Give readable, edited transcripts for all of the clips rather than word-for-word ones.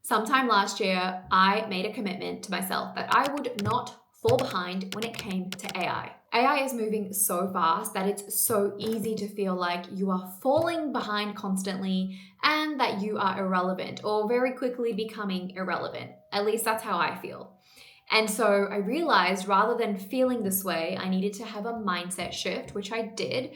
Sometime last year, I made a commitment to myself that I would not fall behind when it came to AI. AI is moving so fast that it's so easy to feel like you are falling behind constantly and that you are irrelevant or very quickly becoming irrelevant. At least that's how I feel. And so I realized rather than feeling this way, I needed to have a mindset shift, which I did.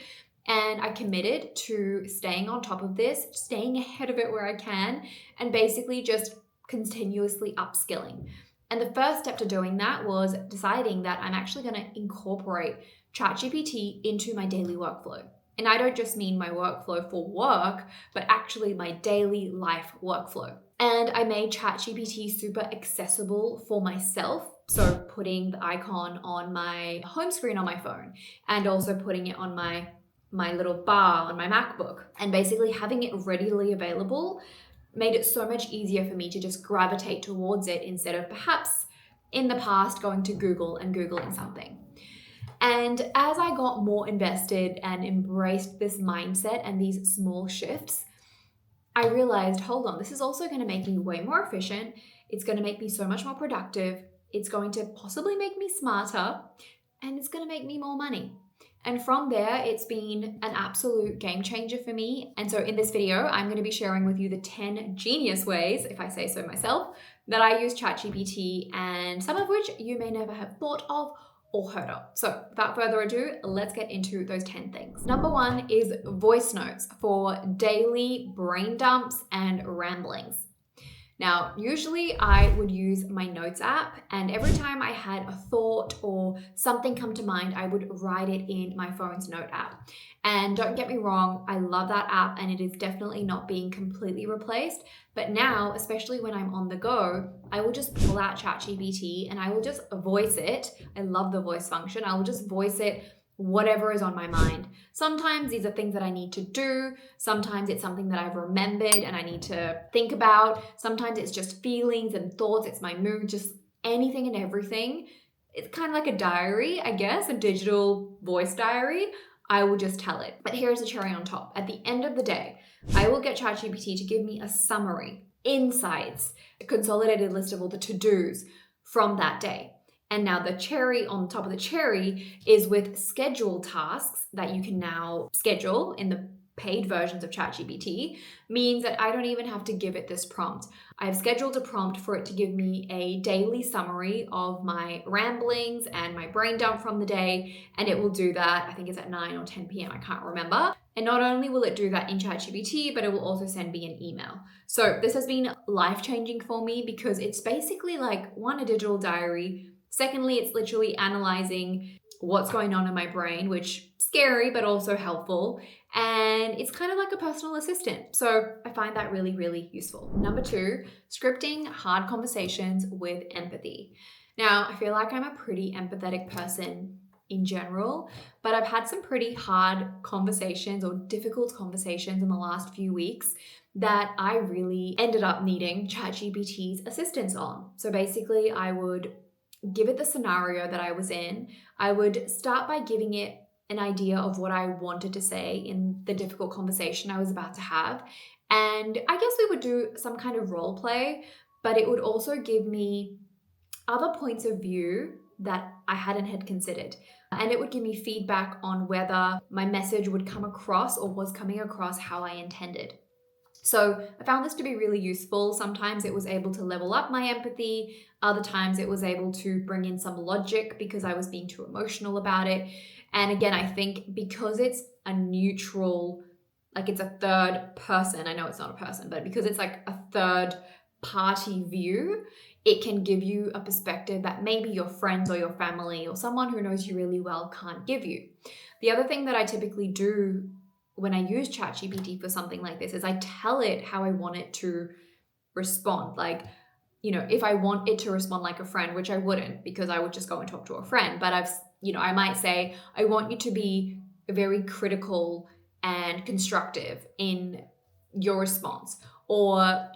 And I committed to staying on top of this, staying ahead of it where I can, and basically just continuously upskilling. And the first step to doing that was deciding that I'm actually going to incorporate ChatGPT into my daily workflow. And I don't just mean my workflow for work, but actually my daily life workflow. And I made ChatGPT super accessible for myself. So putting the icon on my home screen on my phone and also putting it on my little bar on my MacBook, and basically having it readily available made it so much easier for me to just gravitate towards it instead of perhaps in the past going to Google and Googling something. And as I got more invested and embraced this mindset and these small shifts, I realized, hold on, this is also going to make me way more efficient. It's going to make me so much more productive. It's going to possibly make me smarter, and it's going to make me more money. And from there, it's been an absolute game changer for me. And so in this video, I'm going to be sharing with you the 10 genius ways, if I say so myself, that I use ChatGPT, and some of which you may never have thought of or heard of. So without further ado, let's get into those 10 things. Number 1 is voice notes for daily brain dumps and ramblings. Now, usually I would use my notes app, and every time I had a thought or something come to mind, I would write it in my phone's note app. And don't get me wrong, I love that app and it is definitely not being completely replaced. But now, especially when I'm on the go, I will just pull out ChatGPT and I will just voice it. I love the voice function. I will just voice it whatever is on my mind. Sometimes these are things that I need to do. Sometimes it's something that I've remembered and I need to think about. Sometimes it's just feelings and thoughts. It's my mood, just anything and everything. It's kind of like a diary, I guess, a digital voice diary. I will just tell it. But here's the cherry on top. At the end of the day, I will get ChatGPT to give me a summary, insights, a consolidated list of all the to-dos from that day. And now the cherry on top of the cherry is with scheduled tasks that you can now schedule in the paid versions of ChatGPT, means that I don't even have to give it this prompt. I've scheduled a prompt for it to give me a daily summary of my ramblings and my brain dump from the day, and it will do that. I think it's at 9 or 10 p.m. I can't remember. And not only will it do that in ChatGPT, but it will also send me an email. So this has been life-changing for me because it's basically like, one, a digital diary. Secondly, it's literally analyzing what's going on in my brain, which is scary, but also helpful. And it's kind of like a personal assistant. So I find that really, really useful. Number 2, scripting hard conversations with empathy. Now, I feel like I'm a pretty empathetic person in general, but I've had some pretty hard conversations or difficult conversations in the last few weeks that I really ended up needing ChatGPT's assistance on. So basically, I would give it the scenario that I was in. I would start by giving it an idea of what I wanted to say in the difficult conversation I was about to have. And I guess we would do some kind of role play, but it would also give me other points of view that I hadn't had considered. And it would give me feedback on whether my message would come across or was coming across how I intended. So I found this to be really useful. Sometimes it was able to level up my empathy. Other times it was able to bring in some logic because I was being too emotional about it. And again, I think because it's a neutral, like it's a third person, I know it's not a person, but because it's like a third party view, it can give you a perspective that maybe your friends or your family or someone who knows you really well can't give you. The other thing that I typically do when I use ChatGPT for something like this is I tell it how I want it to respond. Like, you know, if I want it to respond like a friend, which I wouldn't because I would just go and talk to a friend, but I might say, I want you to be very critical and constructive in your response. Or,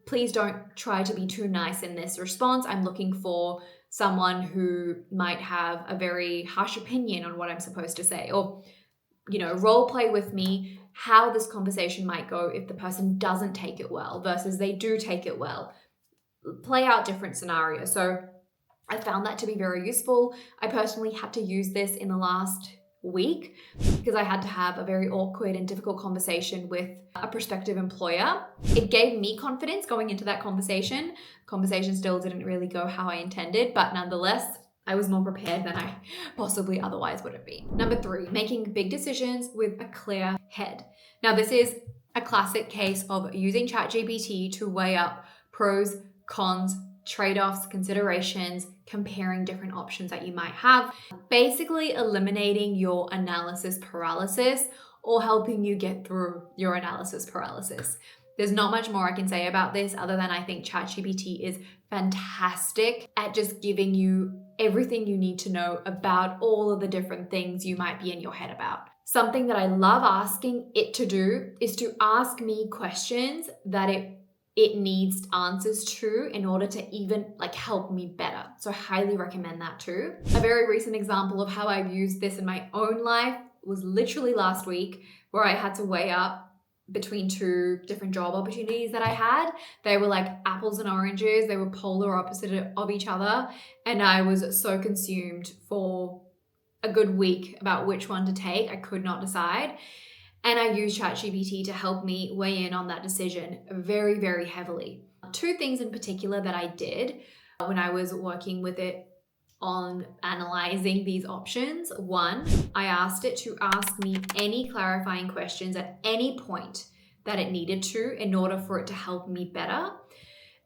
please don't try to be too nice in this response. I'm looking for someone who might have a very harsh opinion on what I'm supposed to say. Or, role play with me how this conversation might go if the person doesn't take it well versus they do take it well. play out different scenarios. So I found that to be very useful. I personally had to use this in the last week because I had to have a very awkward and difficult conversation with a prospective employer. It gave me confidence going into that conversation. Conversation still didn't really go how I intended, but nonetheless, I was more prepared than I possibly otherwise would have been. Number 3, making big decisions with a clear head. Now, this is a classic case of using ChatGPT to weigh up pros, cons, trade-offs, considerations, comparing different options that you might have, basically eliminating your analysis paralysis or helping you get through your analysis paralysis. There's not much more I can say about this other than I think ChatGPT is fantastic at just giving you everything you need to know about all of the different things you might be in your head about. Something that I love asking it to do is to ask me questions that it needs answers to in order to even help me better. So I highly recommend that too. A very recent example of how I've used this in my own life was literally last week, where I had to weigh up between 2 different job opportunities that I had. They were like apples and oranges. They were polar opposite of each other. And I was so consumed for a good week about which one to take. I could not decide. And I used ChatGPT to help me weigh in on that decision very, very heavily. 2 things in particular that I did when I was working with it on analyzing these options. 1, I asked it to ask me any clarifying questions at any point that it needed to in order for it to help me better.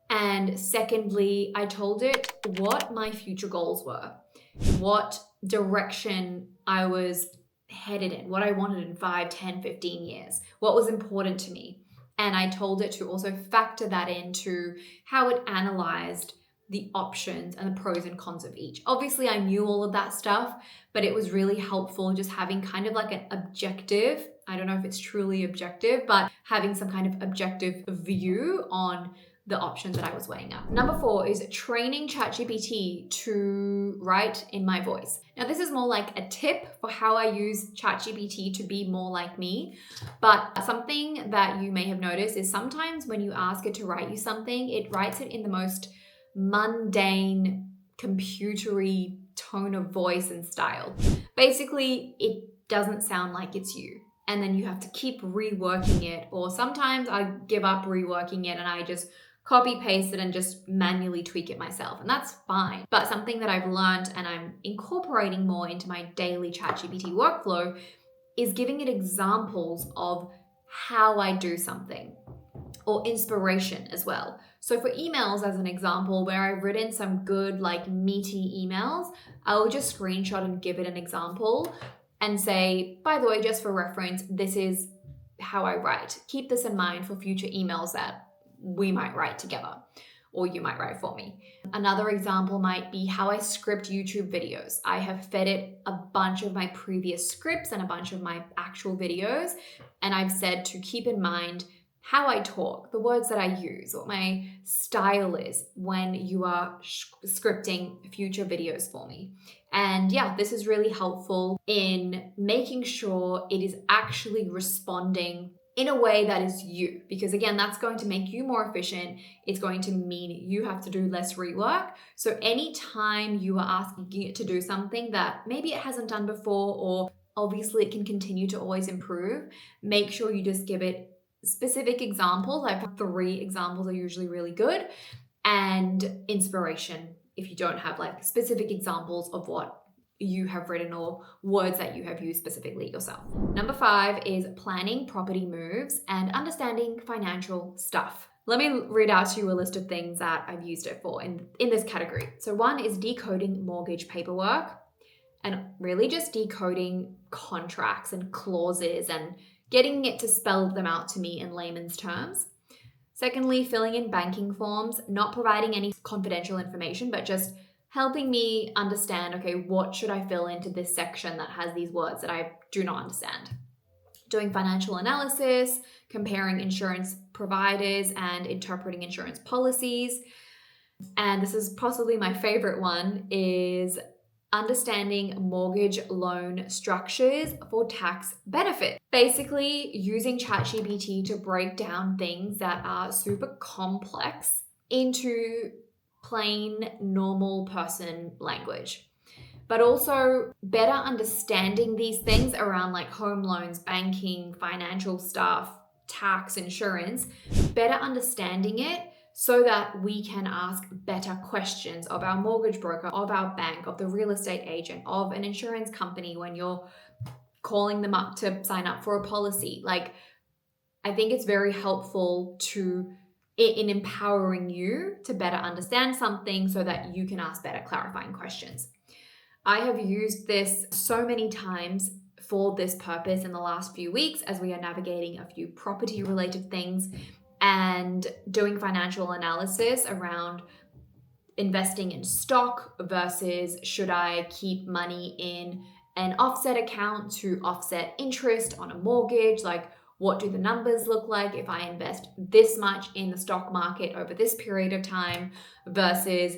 And secondly, I told it what my future goals were, what direction I was headed in, what I wanted in 5, 10, 15 years, what was important to me. And I told it to also factor that into how it analyzed the options and the pros and cons of each. Obviously, I knew all of that stuff, but it was really helpful just having kind of like an objective. I don't know if it's truly objective, but having some kind of objective view on the options that I was weighing up. Number 4 is training ChatGPT to write in my voice. Now, this is more like a tip for how I use ChatGPT to be more like me, but something that you may have noticed is sometimes when you ask it to write you something, it writes it in the most mundane, computery tone of voice and style. Basically, it doesn't sound like it's you. And then you have to keep reworking it, or sometimes I give up reworking it and I just copy paste it and just manually tweak it myself. And that's fine. But something that I've learned and I'm incorporating more into my daily ChatGPT workflow is giving it examples of how I do something, or inspiration as well. So for emails, as an example, where I've written some good, meaty emails, I will just screenshot and give it an example and say, by the way, just for reference, this is how I write. Keep this in mind for future emails that we might write together, or you might write for me. Another example might be how I script YouTube videos. I have fed it a bunch of my previous scripts and a bunch of my actual videos, and I've said to keep in mind how I talk, the words that I use, what my style is when you are scripting future videos for me. And yeah, this is really helpful in making sure it is actually responding in a way that is you, because again, that's going to make you more efficient. It's going to mean you have to do less rework. So anytime you are asking it to do something that maybe it hasn't done before, or obviously it can continue to always improve, make sure you just give it specific examples. I've 3 examples are usually really good, and inspiration if you don't have specific examples of what you have written or words that you have used specifically yourself. Number 5 is planning property moves and understanding financial stuff. Let me read out to you a list of things that I've used it for in this category. So 1 is decoding mortgage paperwork, and really just decoding contracts and clauses and getting it to spell them out to me in layman's terms. Secondly, filling in banking forms, not providing any confidential information, but just helping me understand, okay, what should I fill into this section that has these words that I do not understand. Doing financial analysis, comparing insurance providers and interpreting insurance policies. And this is possibly my favorite one, is understanding mortgage loan structures for tax benefit. Basically, using ChatGPT to break down things that are super complex into plain, normal person language. But also better understanding these things around like home loans, banking, financial stuff, tax, insurance, better understanding it so that we can ask better questions of our mortgage broker, of our bank, of the real estate agent, of an insurance company when you're calling them up to sign up for a policy. Like, I think it's very helpful in empowering you to better understand something so that you can ask better clarifying questions. I have used this so many times for this purpose in the last few weeks as we are navigating a few property related things and doing financial analysis around investing in stock versus should I keep money in an offset account to offset interest on a mortgage? Like, what do the numbers look like if I invest this much in the stock market over this period of time versus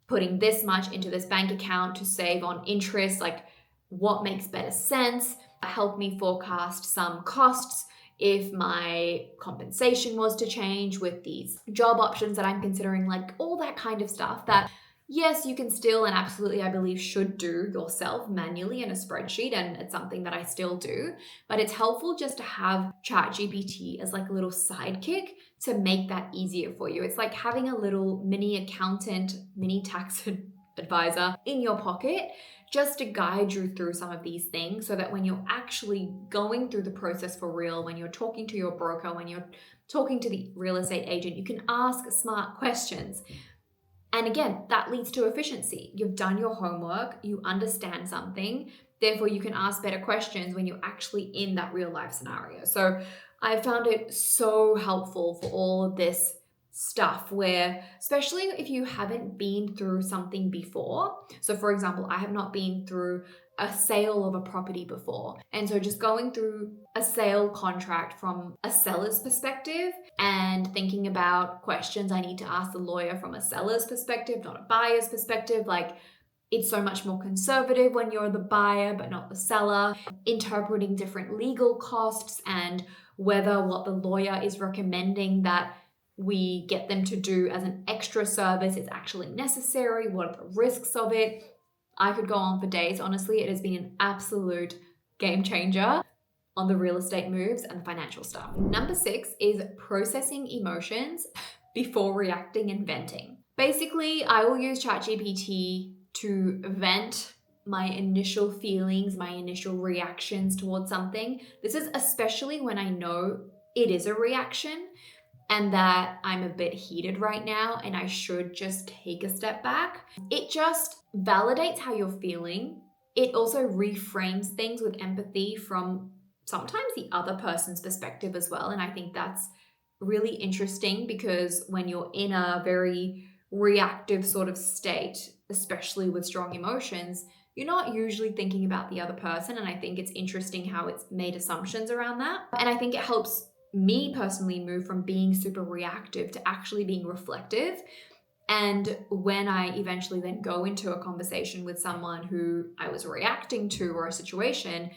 putting this much into this bank account to save on interest? Like, what makes better sense? Help me forecast some costs if my compensation was to change with these job options that I'm considering, like all that kind of stuff that, yes, you can still and absolutely, I believe, should do yourself manually in a spreadsheet. And it's something that I still do. But it's helpful just to have ChatGPT as like a little sidekick to make that easier for you. It's like having a little mini accountant, mini tax advisor in your pocket just to guide you through some of these things so that when you're actually going through the process for real, when you're talking to your broker, when you're talking to the real estate agent, you can ask smart questions. And again, that leads to efficiency. You've done your homework, you understand something, therefore you can ask better questions when you're actually in that real life scenario. So I found it so helpful for all of this stuff where, especially if you haven't been through something before. So for example, I have not been through a sale of a property before. And so just going through a sale contract from a seller's perspective and thinking about questions I need to ask the lawyer from a seller's perspective, not a buyer's perspective. Like, it's so much more conservative when you're the buyer but not the seller. Interpreting different legal costs and whether what the lawyer is recommending that we get them to do as an extra service is actually necessary. What are the risks of it? I could go on for days. Honestly, it has been an absolute game changer on the real estate moves and the financial stuff. Number 6 is processing emotions before reacting and venting. Basically, I will use ChatGPT to vent my initial feelings, my initial reactions towards something. This is especially when I know it is a reaction and that I'm a bit heated right now and I should just take a step back. It just validates how you're feeling. It also reframes things with empathy from sometimes the other person's perspective as well. And I think that's really interesting because when you're in a very reactive sort of state, especially with strong emotions, you're not usually thinking about the other person. And I think it's interesting how it's made assumptions around that. And I think it helps me personally move from being super reactive to actually being reflective. And when I eventually then go into a conversation with someone who I was reacting to or a situation,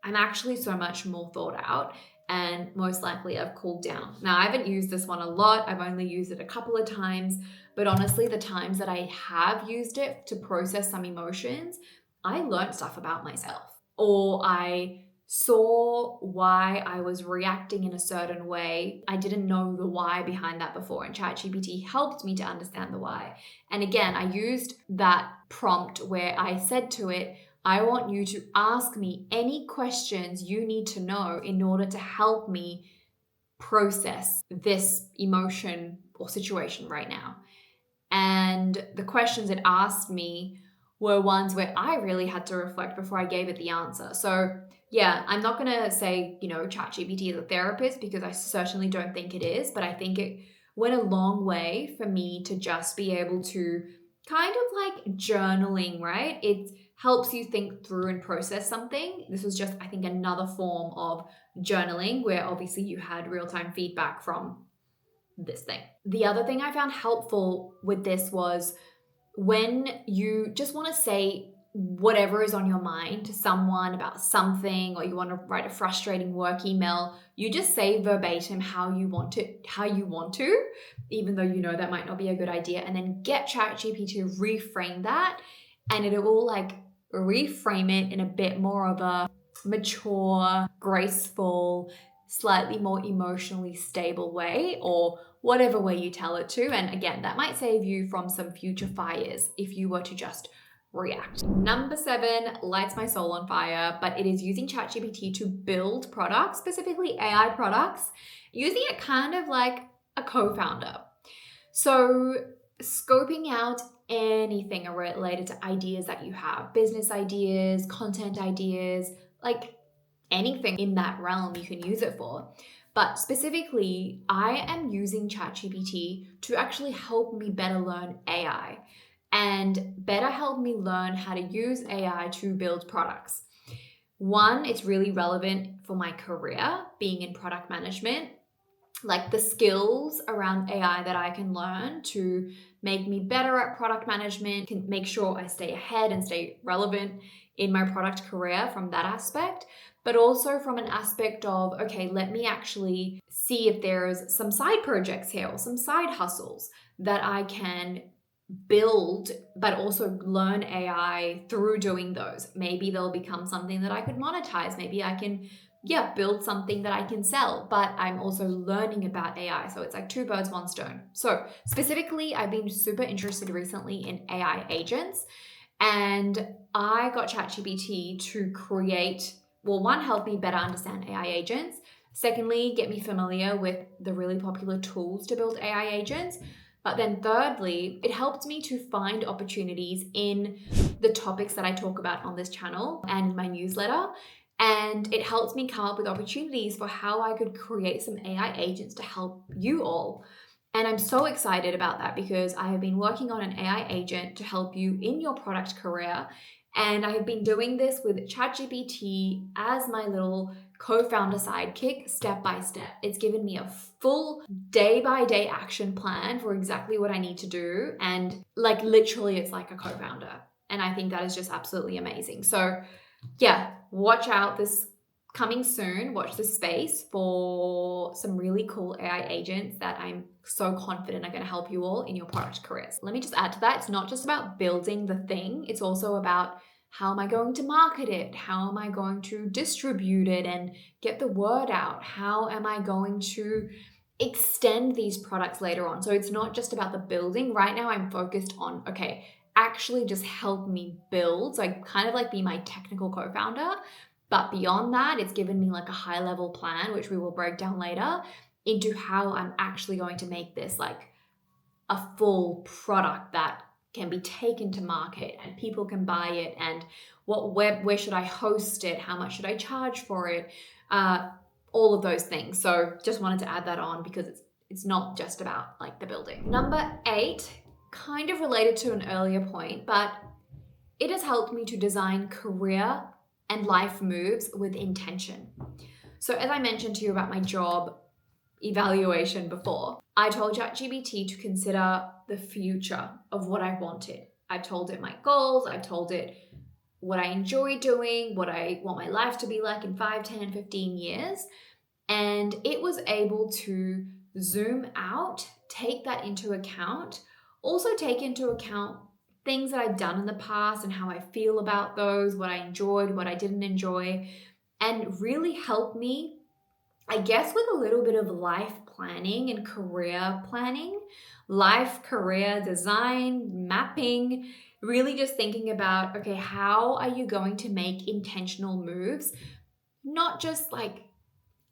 I'm actually so much more thought out and most likely I've cooled down. Now, I haven't used this one a lot. I've only used it a couple of times, but honestly, the times that I have used it to process some emotions, I learned stuff about myself, or I saw why I was reacting in a certain way. I didn't know the why behind that before, and ChatGPT helped me to understand the why. And again, I used that prompt where I said to it, I want you to ask me any questions you need to know in order to help me process this emotion or situation right now. And the questions it asked me were ones where I really had to reflect before I gave it the answer. So yeah, I'm not going to say, ChatGPT is a therapist because I certainly don't think it is, but I think it went a long way for me to just be able to kind of like journaling, right? It helps you think through and process something. This was just, I think, another form of journaling where obviously you had real-time feedback from this thing. The other thing I found helpful with this was when you just want to say whatever is on your mind to someone about something, or you want to write a frustrating work email, you just say verbatim how you want to, even though you know that might not be a good idea, and then get ChatGPT to reframe that, and it will like reframe it in a bit more of a mature, graceful, slightly more emotionally stable way, or whatever way you tell it to. And again, that might save you from some future fires if you were to just react. Number 7 lights my soul on fire, but it is using ChatGPT to build products, specifically AI products, using it kind of like a co-founder. So scoping out anything related to ideas that you have, business ideas, content ideas, like anything in that realm you can use it for. But specifically, I am using ChatGPT to actually help me better learn AI and better help me learn how to use AI to build products. One, it's really relevant for my career, being in product management, like the skills around AI that I can learn to make me better at product management, can make sure I stay ahead and stay relevant in my product career from that aspect, but also from an aspect of, okay, let me actually see if there's some side projects here or some side hustles that I can build, but also learn AI through doing those. Maybe they'll become something that I could monetize. Maybe I can build something that I can sell, but I'm also learning about AI. So it's like 2 birds, 1 stone. So specifically, I've been super interested recently in AI agents, and I got ChatGPT to create, well, one, help me better understand AI agents. Secondly, get me familiar with the really popular tools to build AI agents. But then thirdly, it helped me to find opportunities in the topics that I talk about on this channel and my newsletter. And it helped me come up with opportunities for how I could create some AI agents to help you all. And I'm so excited about that because I have been working on an AI agent to help you in your product career. And I have been doing this with ChatGPT as my little co-founder sidekick, step by step. It's given me a full day-by-day action plan for exactly what I need to do. And like literally, it's like a co-founder. And I think that is just absolutely amazing. So yeah, watch out, this coming soon. Watch this space for some really cool AI agents that I'm so confident are going to help you all in your product careers. Let me just add to that. It's not just about building the thing. It's also about how am I going to market it? How am I going to distribute it and get the word out? How am I going to extend these products later on? So it's not just about the building. Right now I'm focused on, okay, actually just help me build. So I kind of like be my technical co-founder. But beyond that, it's given me like a high level plan, which we will break down later, into how I'm actually going to make this like a full product that can be taken to market and people can buy it, and where should I host it? How much should I charge for it? All of those things. So just wanted to add that on because it's not just about like the building. Number 8, kind of related to an earlier point, but it has helped me to design career and life moves with intention. So as I mentioned to you about my job evaluation before, I told ChatGPT to consider the future of what I wanted. I've told it my goals, I've told it what I enjoy doing, what I want my life to be like in 5, 10, 15 years. And it was able to zoom out, take that into account, also take into account things that I've done in the past and how I feel about those, what I enjoyed, what I didn't enjoy, and really help me, I guess, with a little bit of life planning and career planning, life, career design, mapping, really just thinking about, okay, how are you going to make intentional moves, not just like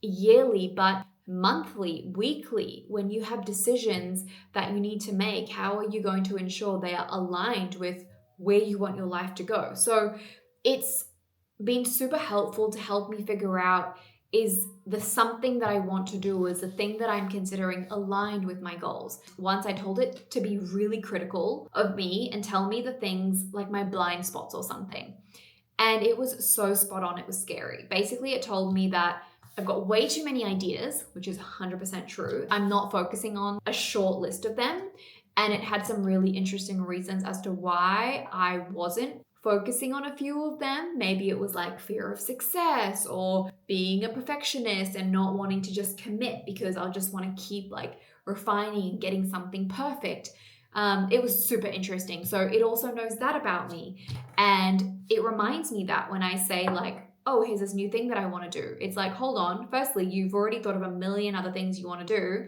yearly, but monthly, weekly, when you have decisions that you need to make, how are you going to ensure they are aligned with where you want your life to go? So it's been super helpful to help me figure out, is the something that I want to do, is the thing that I'm considering aligned with my goals? Once I told it to be really critical of me and tell me the things like my blind spots or something. And it was so spot on, it was scary. Basically, it told me that I've got way too many ideas, which is 100% true. I'm not focusing on a short list of them. And it had some really interesting reasons as to why I wasn't focusing on a few of them. Maybe it was like fear of success or being a perfectionist and not wanting to just commit because I'll just want to keep like refining and getting something perfect. It was super interesting. So it also knows that about me. And it reminds me that when I say like, oh, here's this new thing that I want to do. It's like, hold on. Firstly, you've already thought of a million other things you want to do.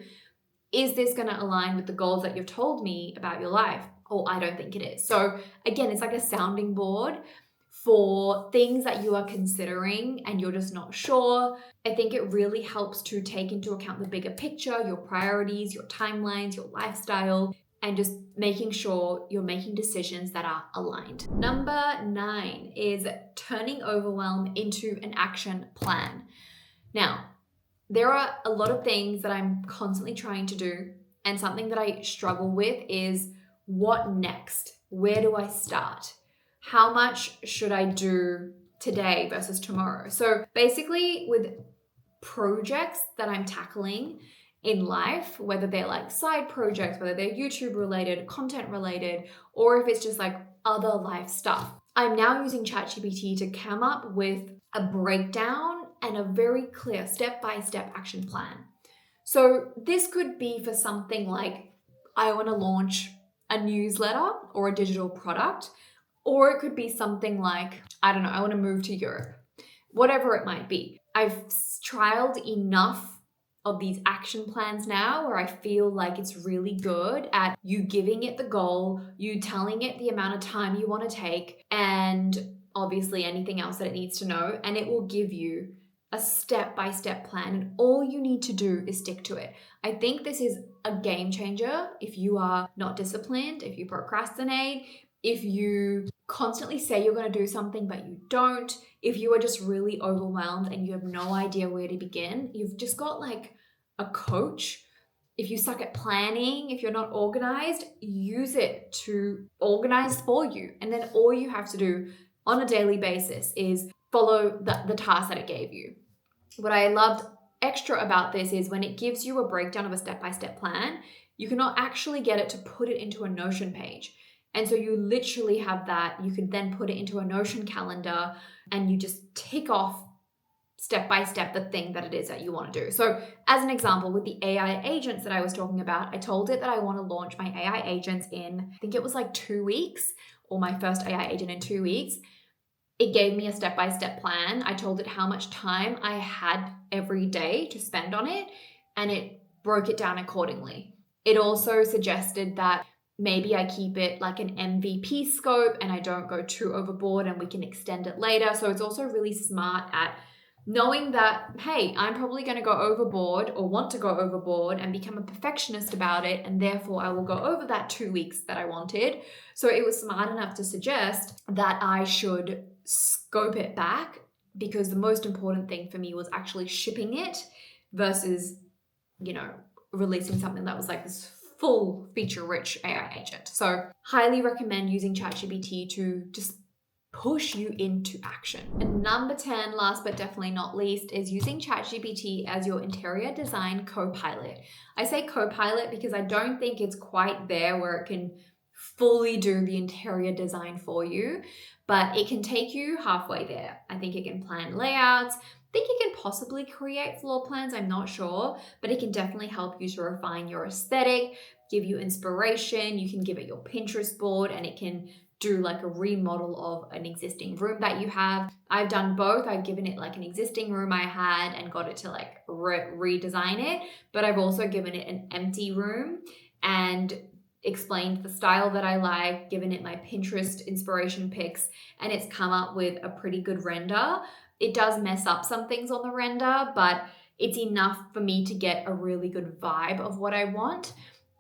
Is this going to align with the goals that you've told me about your life? Oh, I don't think it is. So again, it's like a sounding board for things that you are considering and you're just not sure. I think it really helps to take into account the bigger picture, your priorities, your timelines, your lifestyle, and just making sure you're making decisions that are aligned. Number 9 is turning overwhelm into an action plan. Now, there are a lot of things that I'm constantly trying to do, and something that I struggle with is what next? Where do I start? How much should I do today versus tomorrow? So basically, with projects that I'm tackling in life, whether they're like side projects, whether they're YouTube related, content related, or if it's just like other life stuff, I'm now using ChatGPT to come up with a breakdown and a very clear step-by-step action plan. So this could be for something like, I want to launch a newsletter or a digital product, or it could be something like, I don't know, I want to move to Europe, whatever it might be. I've trialed enough of these action plans now where I feel like it's really good at you giving it the goal, you telling it the amount of time you want to take, and obviously anything else that it needs to know, and it will give you a step-by-step plan, and all you need to do is stick to it. I think this is a game changer if you are not disciplined, if you procrastinate, if you constantly say you're going to do something but you don't, if you are just really overwhelmed and you have no idea where to begin. You've just got like a coach. If you suck at planning, if you're not organized, use it to organize for you. And then all you have to do on a daily basis is follow the task that it gave you. What I loved extra about this is when it gives you a breakdown of a step-by-step plan, you cannot actually get it to put it into a Notion page. And so you literally have that. You could then put it into a Notion calendar and you just tick off step by step the thing that it is that you want to do. So as an example, with the AI agents that I was talking about, I told it that I want to launch my AI agents in, I think it was like 2 weeks, or my first AI agent in 2 weeks. It gave me a step-by-step plan. I told it how much time I had every day to spend on it, and it broke it down accordingly. It also suggested that maybe I keep it like an MVP scope and I don't go too overboard and we can extend it later. So it's also really smart at knowing that, hey, I'm probably going to go overboard or want to go overboard and become a perfectionist about it, and therefore I will go over that 2 weeks that I wanted. So it was smart enough to suggest that I should scope it back, because the most important thing for me was actually shipping it versus, releasing something that was like this full feature-rich AI agent. So highly recommend using ChatGPT to just push you into action. And number 10, last but definitely not least, is using ChatGPT as your interior design co-pilot. I say co-pilot because I don't think it's quite there where it can fully do the interior design for you, but it can take you halfway there. I think it can plan layouts. I think it can possibly create floor plans, I'm not sure, but it can definitely help you to refine your aesthetic, give you inspiration. You can give it your Pinterest board and it can do like a remodel of an existing room that you have. I've done both. I've given it like an existing room I had and got it to like redesign it, but I've also given it an empty room and explained the style that I like, given it my Pinterest inspiration pics, and it's come up with a pretty good render. It does mess up some things on the render, but it's enough for me to get a really good vibe of what I want.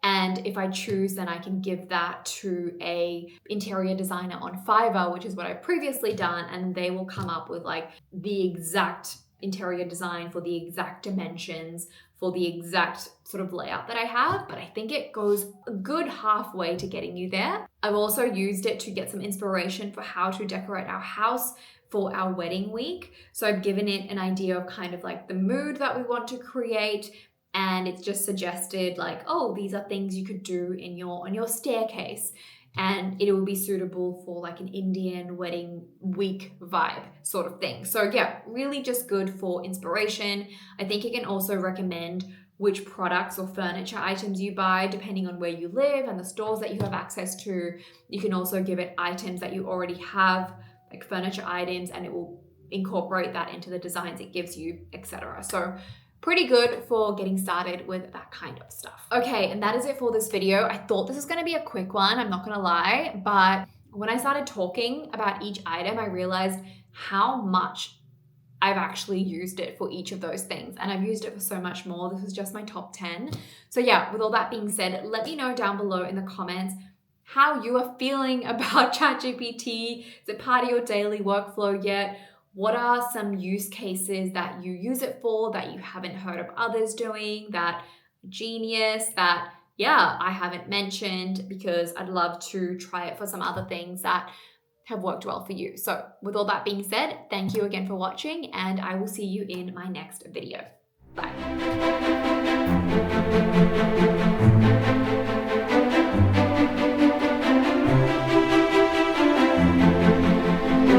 And if I choose, then I can give that to a interior designer on Fiverr, which is what I've previously done, and they will come up with like the exact interior design for the exact dimensions, for the exact sort of layout that I have. But I think it goes a good halfway to getting you there. I've also used it to get some inspiration for how to decorate our house for our wedding week. So I've given it an idea of kind of like the mood that we want to create, and it's just suggested like, oh, these are things you could do on your staircase. and it will be suitable for like an Indian wedding week vibe sort of thing. So yeah, really just good for inspiration. I think it can also recommend which products or furniture items you buy depending on where you live and the stores that you have access to. You can also give it items that you already have, like furniture items, and it will incorporate that into the designs it gives you, etc. So pretty good for getting started with that kind of stuff. Okay, and that is it for this video. I thought this was going to be a quick one, I'm not going to lie, but when I started talking about each item, I realized how much I've actually used it for each of those things, and I've used it for so much more. This was just my top 10. So yeah, with all that being said, let me know down below in the comments how you are feeling about ChatGPT. Is it part of your daily workflow yet? What are some use cases that you use it for that you haven't heard of others doing, that genius, that yeah, I haven't mentioned, because I'd love to try it for some other things that have worked well for you. So with all that being said, thank you again for watching, and I will see you in my next video. Bye.